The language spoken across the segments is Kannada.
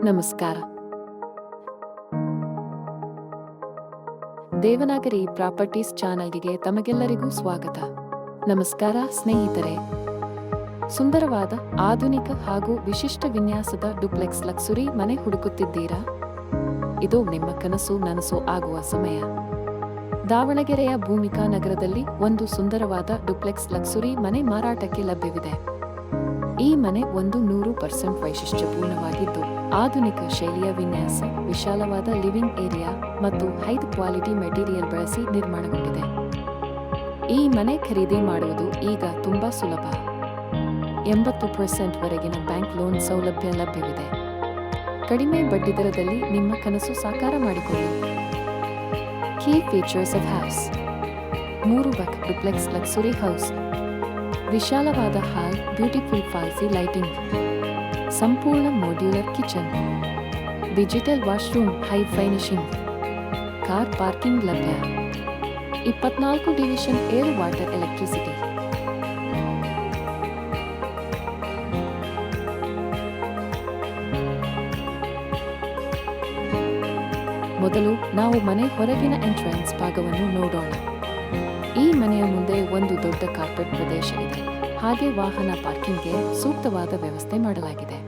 ನಮಸ್ಕಾರ. ದೇವನಾಗರಿ ಪ್ರಾಪರ್ಟೀಸ್ ಚಾನಲ್ಗೆ ತಮಗೆಲ್ಲರಿಗೂ ಸ್ವಾಗತ. ನಮಸ್ಕಾರ ಸ್ನೇಹಿತರೆ. ಸುಂದರವಾದ ಆಧುನಿಕ ಹಾಗೂ ವಿಶಿಷ್ಟ ವಿನ್ಯಾಸದ ಡುಪ್ಲೆಕ್ಸ್ ಲಕ್ಸುರಿ ಮನೆ ಹುಡುಕುತ್ತಿದ್ದೀರಾ? ಇದು ನಿಮ್ಮ ಕನಸು ನನಸು ಆಗುವ ಸಮಯ. ದಾವಣಗೆರೆಯ ಭೂಮಿಕಾ ನಗರದಲ್ಲಿ ಒಂದು ಸುಂದರವಾದ ಡುಪ್ಲೆಕ್ಸ್ ಲಕ್ಸುರಿ ಮನೆ ಮಾರಾಟಕ್ಕೆ ಲಭ್ಯವಿದೆ. ಈ ಮನೆ 100% ವೈಶಿಷ್ಟ್ಯಪೂರ್ಣವಾಗಿದ್ದು, ಆಧುನಿಕ ಶೈಲಿಯ ವಿನ್ಯಾಸ, ವಿಶಾಲವಾದ ಲಿವಿಂಗ್ ಏರಿಯಾ ಮತ್ತು ಹೈ ಕ್ವಾಲಿಟಿ ಮೆಟೀರಿಯಲ್ ಬಳಸಿ ನಿರ್ಮಾಣಗೊಂಡಿದೆ. ಈ ಮನೆ ಖರೀದಿ ಮಾಡುವುದು ಈಗ ತುಂಬಾ ಸುಲಭ. 80% ವರೆಗಿನ ಬ್ಯಾಂಕ್ ಲೋನ್ ಸೌಲಭ್ಯ ಲಭ್ಯವಿದೆ. ಕಡಿಮೆ ಬಡ್ಡಿದರದಲ್ಲಿ ನಿಮ್ಮ ಕನಸು ಸಾಕಾರ ಮಾಡಿಕೊಳ್ಳಿ. Key features of house: 3 buck duplex luxury house, ವಿಶಾಲವಾದ ಹಾಲ್, ಬ್ಯೂಟಿಫುಲ್ ಫಾಲ್ಸಿ ಲೈಟಿಂಗ್, ಸಂಪೂರ್ಣ modular kitchen, digital washroom, high finishing, car parking ಲಭ್ಯ, 24 ಡಿವಿಷನ್ 7 ವಾಟರ್ ಎಲೆಕ್ಟ್ರಿಸಿಟಿ. ಮೊದಲು ನಾವು ಮನೆ ಹೊರಗಿನ ಎಂಟ್ರೆನ್ಸ್ ಭಾಗವನ್ನು ನೋಡೋಣ. ಈ ಮನೆಯ ಮುಂದೆ ಒಂದು ದೊಡ್ಡ ಕಾರ್ಪೆಟ್ ಪ್ರದೇಶ ಇದೆ, ಹಾಗೆ ವಾಹನ ಪಾರ್ಕಿಂಗ್ಗೆ ಸೂಕ್ತವಾದ ವ್ಯವಸ್ಥೆ ಮಾಡಲಾಗಿದೆ.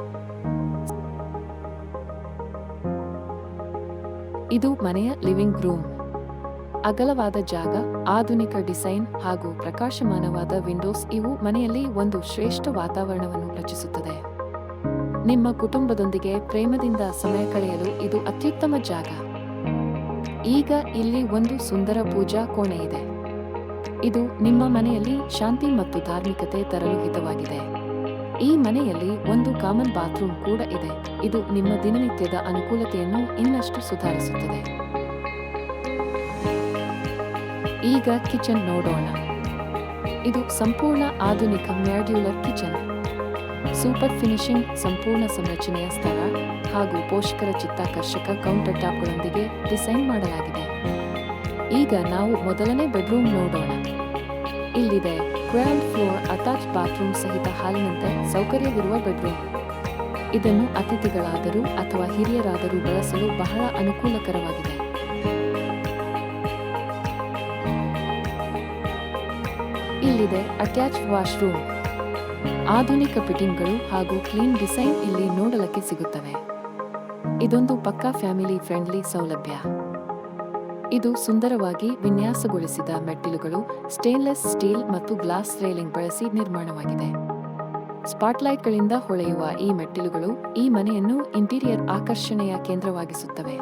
ಇದು ಮನೆಯ ಲಿವಿಂಗ್ ರೂಮ್. ಅಗಲವಾದ ಜಾಗ, ಆಧುನಿಕ ಡಿಸೈನ್ ಹಾಗೂ ಪ್ರಕಾಶಮಾನವಾದ ವಿಂಡೋಸ್ ಇವು ಮನೆಯಲ್ಲಿ ಒಂದು ಶ್ರೇಷ್ಠ ವಾತಾವರಣವನ್ನು ರಚಿಸುತ್ತದೆ. ನಿಮ್ಮ ಕುಟುಂಬದೊಂದಿಗೆ ಪ್ರೇಮದಿಂದ ಸಮಯ ಕಳೆಯಲು ಇದು ಅತ್ಯುತ್ತಮ ಜಾಗ. ಈಗ ಇಲ್ಲಿ ಒಂದು ಸುಂದರ ಪೂಜಾ ಕೋಣೆ ಇದೆ. ಇದು ನಿಮ್ಮ ಮನೆಯಲ್ಲಿ ಶಾಂತಿ ಮತ್ತು ಧಾರ್ಮಿಕತೆ ತರಲು ಹಿತವಾಗಿದೆ. ಈ ಮನೆಯಲ್ಲಿ ಒಂದು ಕಾಮನ್ ಬಾತ್ರೂಮ್ ಕೂಡ ಇದೆ. ಇದು ನಿಮ್ಮ ದಿನನಿತ್ಯದ ಅನುಕೂಲತೆಯನ್ನು ಇನ್ನಷ್ಟು ಸುಧಾರಿಸುತ್ತದೆ. ಈಗ ಕಿಚನ್ ನೋಡೋಣ. ಇದು ಸಂಪೂರ್ಣ ಆಧುನಿಕ ಮಾಡ್ಯುಲರ್ ಕಿಚನ್. ಸೂಪರ್ ಫಿನಿಶಿಂಗ್, ಸಂಪೂರ್ಣ ಸಂರಚನೆಯ ಸ್ಥಳ ಹಾಗೂ ಪೋಷಕರ ಚಿತ್ತಾಕರ್ಷಕ ಕೌಂಟರ್ ಟಾಪ್ಗಳೊಂದಿಗೆ ಡಿಸೈನ್ ಮಾಡಲಾಗಿದೆ. ಈಗ ನಾವು ಮೊದಲನೇ ಬೆಡ್ರೂಮ್ ನೋಡೋಣ. ಇಲ್ಲಿದೆ ಗ್ರೌಂಡ್ ಫ್ಲೋರ್ ಅಟ್ಯಾಚ್ ಬಾತ್ರೂಮ್ ಸಹಿತ ಹಾಲಿನಂತೆ ಸೌಕರ್ಯವಿರುವ ಬೆಡ್ರೂಮ್. ಇದನ್ನು ಅತಿಥಿಗಳಾದರೂ ಅಥವಾ ಹಿರಿಯರಾದರೂ ಬಳಸಲು ಬಹಳ ಅನುಕೂಲಕರವಾಗಿದೆ. ಇಲ್ಲಿದೆ ಅಟ್ಯಾಚ್ ವಾಶ್ರೂಮ್. ಆಧುನಿಕ ಫಿಟ್ಟಿಂಗ್ಗಳು ಹಾಗೂ ಕ್ಲೀನ್ ಡಿಸೈನ್ ಇಲ್ಲಿ ನೋಡಲಕ್ಕೆ ಸಿಗುತ್ತವೆ. ಇದೊಂದು ಪಕ್ಕಾ ಫ್ಯಾಮಿಲಿ ಫ್ರೆಂಡ್ಲಿ ಸೌಲಭ್ಯ. ಇದು ಸುಂದರವಾಗಿ ವಿನ್ಯಾಸಗೊಳಿಸಿದ ಮೆಟ್ಟಿಲುಗಳು, ಸ್ಟೇನ್ಲೆಸ್ ಸ್ಟೀಲ್ ಮತ್ತು ಗ್ಲಾಸ್ ರೇಲಿಂಗ್ ಬಳಸಿ ನಿರ್ಮಾಣವಾಗಿದೆ. ಸ್ಪಾಟ್ಲೈಟ್ಗಳಿಂದ ಹೊಳೆಯುವ ಈ ಮೆಟ್ಟಿಲುಗಳು ಈ ಮನೆಯನ್ನು ಇಂಟೀರಿಯರ್ ಆಕರ್ಷಣೆಯ ಕೇಂದ್ರವಾಗಿಸುತ್ತವೆ.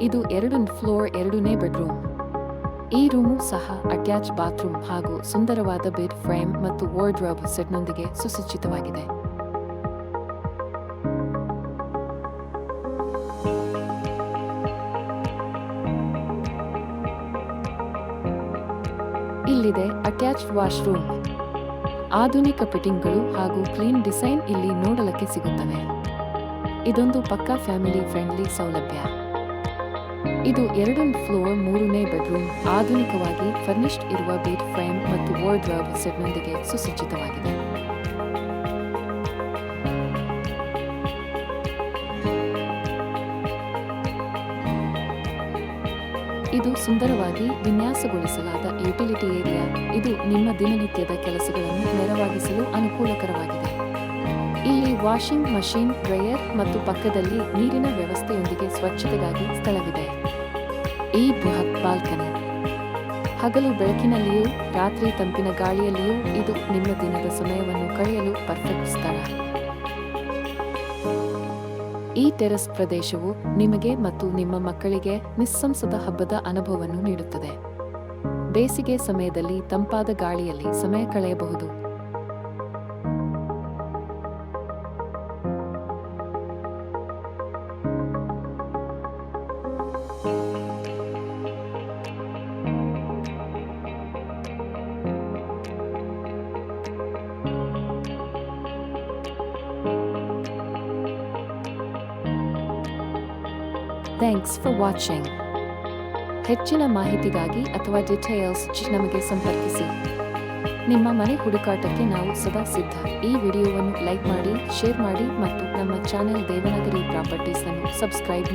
ಇದು 2 ಫ್ಲೋರ್ 2ನೇ ಬೆಡ್ರೂಮ್. ಈ ರೂಮು ಸಹ ಅಟ್ಯಾಚ್ ಬಾತ್ರೂಮ್ ಹಾಗೂ ಸುಂದರವಾದ ಬೆಡ್ ಫ್ರೇಮ್ ಮತ್ತು ವಾರ್ಡ್ರೋಬ್ ಸೆಟ್ನೊಂದಿಗೆ ಸುಸಜ್ಜಿತವಾಗಿದೆ. ಇಲ್ಲಿದೆ ಅಟ್ಯಾಚ್ ವಾಶ್ರೂಮ್. ಆಧುನಿಕ ಫಿಟ್ಟಿಂಗ್ಗಳು ಹಾಗೂ ಕ್ಲೀನ್ ಡಿಸೈನ್ ಇಲ್ಲಿ ನೋಡಲಕ್ಕೆ ಸಿಗುತ್ತವೆ. ಇದೊಂದು ಪಕ್ಕಾ ಫ್ಯಾಮಿಲಿ ಫ್ರೆಂಡ್ಲಿ ಸೌಲಭ್ಯ. ಇದು 2 ಫ್ಲೋರ್ 3ನೇ ಬೆಡ್ರೂಮ್. ಆಧುನಿಕವಾಗಿ ಫರ್ನಿಶ್ಡ್ ಇರುವ ಬೆಡ್ ಫ್ರೇಮ್ ಮತ್ತು ವಾರ್ಡ್ರೋಬ್ ಸೆಟ್ನೊಂದಿಗೆ ಸುಸಜ್ಜಿತವಾಗಿದೆ. ಇದು ಸುಂದರವಾಗಿ ವಿನ್ಯಾಸಗೊಳಿಸಲಾದ ಯುಟಿಲಿಟಿ ಏರಿಯಾ. ಇದು ನಿಮ್ಮ ದಿನನಿತ್ಯದ ಕೆಲಸಗಳನ್ನು ನೆರವಾಗಿಸಲು ಅನುಕೂಲಕರವಾಗಿದೆ. ಇಲ್ಲಿ ವಾಷಿಂಗ್ ಮಷೀನ್, ಡ್ರೈಯರ್ ಮತ್ತು ಪಕ್ಕದಲ್ಲಿ ನೀರಿನ ವ್ಯವಸ್ಥೆಯೊಂದಿಗೆ ಸ್ವಚ್ಛತೆಗಾಗಿ ಸ್ಥಳವಿದೆ. ಈ ಬೃಹತ್ ಬಾಲ್ಕನಿ. ಹಗಲು ಬೆಳಕಿನಲ್ಲಿಯೂ ರಾತ್ರಿ ತಂಪಿನ ಗಾಳಿಯಲ್ಲಿಯೂ ಇದು ನಿಮ್ಮ ದಿನದ ಸಮಯವನ್ನು ಕಳೆಯಲು ಪರ್ಫೆಕ್ಟ್ ಸ್ಥಳ. ಈ ಟೆರೆಸ್ ಪ್ರದೇಶವು ನಿಮಗೆ ಮತ್ತು ನಿಮ್ಮ ಮಕ್ಕಳಿಗೆ ನಿಸ್ಸಂಶಯದ ಹಬ್ಬದ ಅನುಭವವನ್ನು ನೀಡುತ್ತದೆ. ಬೇಸಿಗೆ ಸಮಯದಲ್ಲಿ ತಂಪಾದ ಗಾಳಿಯಲ್ಲಿ ಸಮಯ ಕಳೆಯಬಹುದು. Thanks for watching. ಹೆಚ್ಚಿನ ಮಾಹಿತಿಗಾಗಿ ಅಥವಾ ಡಿಟೇಲ್ಸ್ ನಮಗೆ ಸಂಪರ್ಕಿಸಿ. ನಿಮ್ಮ ಮನೆ ಹುಡುಕಾಟಕ್ಕೆ ನಾವು ಸದಾ ಸಿದ್ಧ. ಈ ವಿಡಿಯೋವನ್ನು ಲೈಕ್ ಮಾಡಿ, ಶೇರ್ ಮಾಡಿ ಮತ್ತು ನಮ್ಮ ಚಾನೆಲ್ ದೇವನಗರಿ ಪ್ರಾಪರ್ಟೀಸ್ ಅನ್ನು ಸಬ್ಸ್ಕ್ರೈಬ್ ಮಾಡಿ.